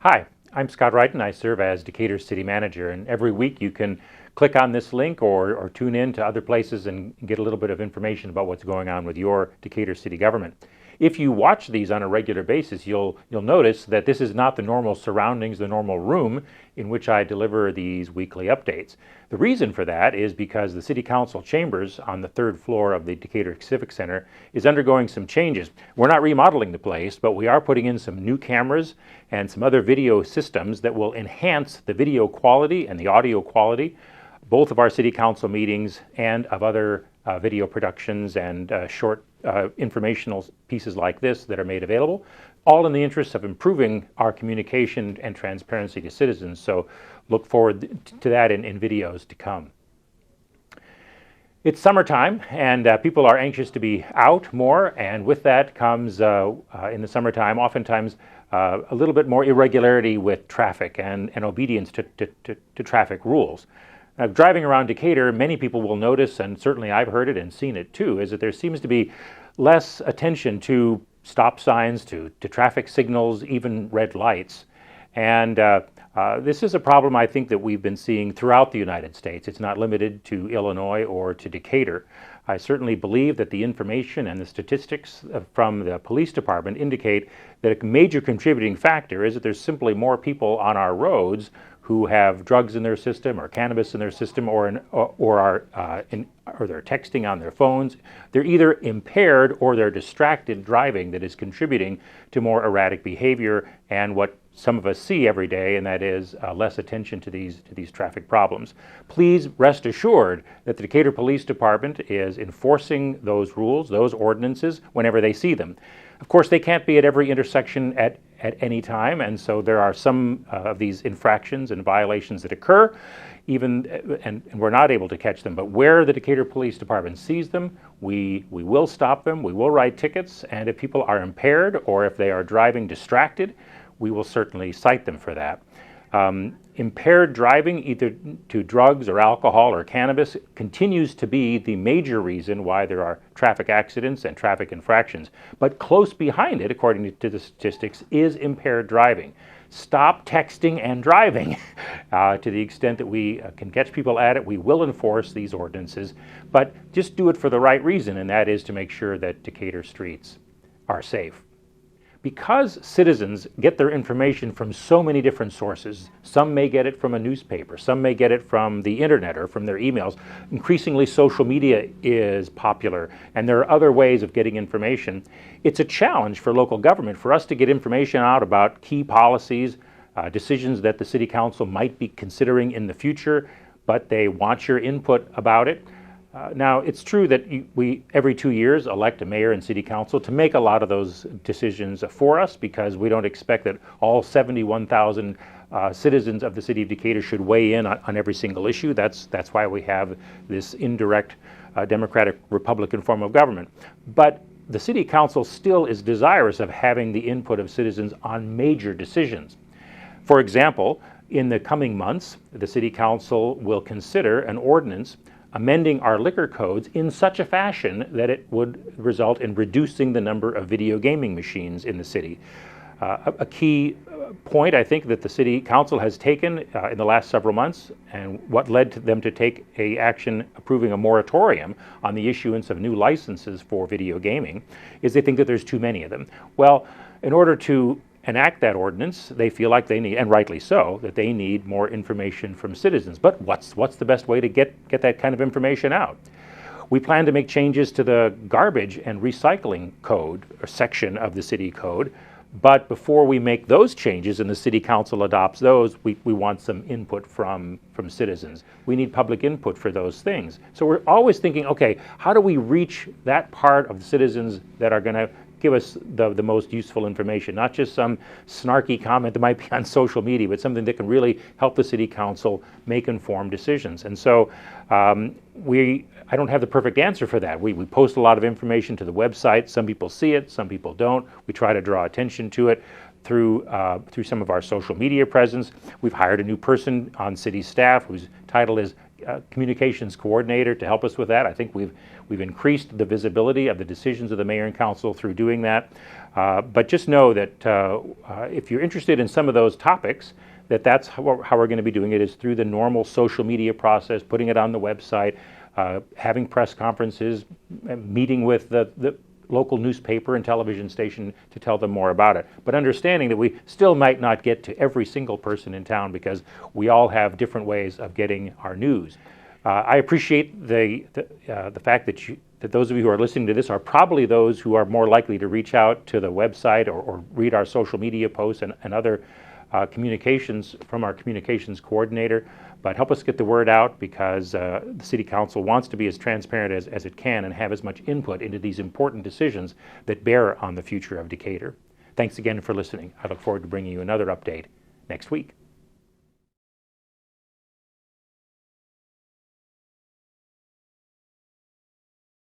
Hi, I'm Scott Wrighton. I serve as Decatur City Manager, and every week you can click on this link or tune in to other places and get a little bit of information about what's going on with your Decatur City government. If you watch these on a regular basis, you'll notice that this is not the normal surroundings, the normal room in which I deliver these weekly updates. The reason for that is because the City Council chambers on the third floor of the Decatur Civic Center is undergoing some changes. We're not remodeling the place, but we are putting in some new cameras and some other video systems that will enhance the video quality and the audio quality, both of our City Council meetings and of other video productions and short informational pieces like this that are made available, all in the interest of improving our communication and transparency to citizens. So look forward to that in videos to come. It's summertime, and people are anxious to be out more, and with that comes, in the summertime, oftentimes a little bit more irregularity with traffic and obedience to traffic rules. Driving around Decatur, many people will notice, and certainly I've heard it and seen it too, is that there seems to be less attention to stop signs, to traffic signals, even red lights. And this is a problem I think that we've been seeing throughout the United States. It's not limited to Illinois or to Decatur. I certainly believe that the information and the statistics from the police department indicate that a major contributing factor is that there's simply more people on our roads who have drugs in their system or cannabis in their system or they're texting on their phones. They're either impaired or they're distracted driving that is contributing to more erratic behavior and what some of us see every day, and that is less attention to these traffic problems. Please rest assured that the Decatur Police Department is enforcing those rules, those ordinances, whenever they see them. Of course, they can't be at every intersection at any time, and so there are some of these infractions and violations that occur, and we're not able to catch them. But where the Decatur Police Department sees them, we will stop them, we will write tickets, and if people are impaired or if they are driving distracted, we will certainly cite them for that. Impaired driving, either to drugs or alcohol or cannabis, continues to be the major reason why there are traffic accidents and traffic infractions. But close behind it, according to the statistics, is impaired driving. Stop texting and driving. To the extent that we can catch people at it, we will enforce these ordinances, but just do it for the right reason, and that is to make sure that Decatur streets are safe. Because citizens get their information from so many different sources, some may get it from a newspaper, some may get it from the internet or from their emails. Increasingly, social media is popular, and there are other ways of getting information. It's a challenge for local government for us to get information out about key policies, decisions that the City Council might be considering in the future, but they want your input about it. Now, it's true that we, every 2 years, elect a mayor and city council to make a lot of those decisions for us, because we don't expect that all 71,000 citizens of the city of Decatur should weigh in on every single issue. That's why we have this indirect democratic Republican form of government. But the city council still is desirous of having the input of citizens on major decisions. For example, in the coming months, the city council will consider an ordinance amending our liquor codes in such a fashion that it would result in reducing the number of video gaming machines in the city. A key point, I think, that the City Council has taken in the last several months, and what led to them to take an action approving a moratorium on the issuance of new licenses for video gaming, is they think that there's too many of them. Well, in order to enact that ordinance, they feel like they need, and rightly so, that they need more information from citizens. But what's the best way to get that kind of information out? We plan to make changes to the garbage and recycling code, or section of the city code, but before we make those changes and the City Council adopts those, we want some input from citizens. We need public input for those things. So we're always thinking, okay, how do we reach that part of the citizens that are going to give us the most useful information, not just some snarky comment that might be on social media, but something that can really help the City Council make informed decisions. And so I don't have the perfect answer for that. We post a lot of information to the website. Some people see it, some people don't. We try to draw attention to it through some of our social media presence. We've hired a new person on city staff whose title is communications coordinator to help us with that. I think we've increased the visibility of the decisions of the mayor and council through doing that. But just know that if you're interested in some of those topics, that's how we're going to be doing it, is through the normal social media process, putting it on the website, having press conferences, meeting with the local newspaper and television station to tell them more about it. But understanding that we still might not get to every single person in town because we all have different ways of getting our news. I appreciate the fact that those of you who are listening to this are probably those who are more likely to reach out to the website or read our social media posts and other communications from our communications coordinator. But help us get the word out, because the City Council wants to be as transparent as it can and have as much input into these important decisions that bear on the future of Decatur. Thanks again for listening. I look forward to bringing you another update next week.